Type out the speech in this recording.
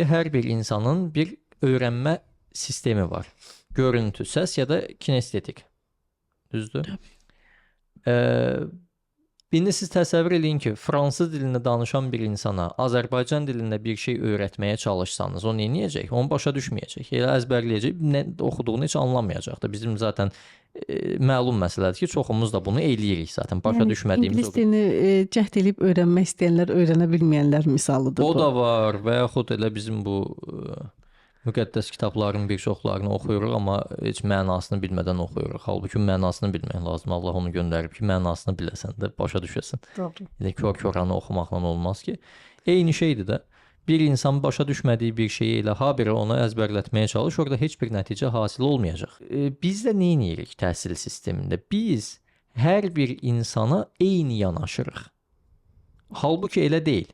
Hər bir insanın bir öyrənmə sistemi var. Görüntü, səs ya da kinestetik. Düzdür? İndi siz təsəvvür edin ki, fransız dilində danışan bir insana Azərbaycan dilində bir şey öyrətməyə çalışsanız, o neyniyəcək? Onu başa düşməyəcək. Elə əzbərləyəcək, nə oxuduğunu heç anlamayacaq da. Bizim zaten məlum məsələdir ki, çoxumuz da bunu eləyirik zaten. Başa düşmədiyimiz İngilis dilini cəhd edib öyrənmək istəyənlər, öyrənə bilməyənlər misalıdır o bu. da var və yaxud elə bizim bu müqəddəs kitabların bir çoxlarını oxuyuruq, amma heç mənasını bilmədən oxuyuruq. Halbuki mənasını bilmək lazım. Allah onu göndərib ki, mənasını biləsən də, başa düşəsən. Doğru. Elə kör-köranı oxumaqla olmaz ki. Eyni şeydir də. Bir insan başa düşmədiyi bir şeyi elə habire onu əzbərlətməyə çalış, orada heç bir nəticə hasil olmayacaq. Biz də nə edirik təhsil sistemində? Biz hər bir insana eyni yanaşırıq. Halbuki elə deyil.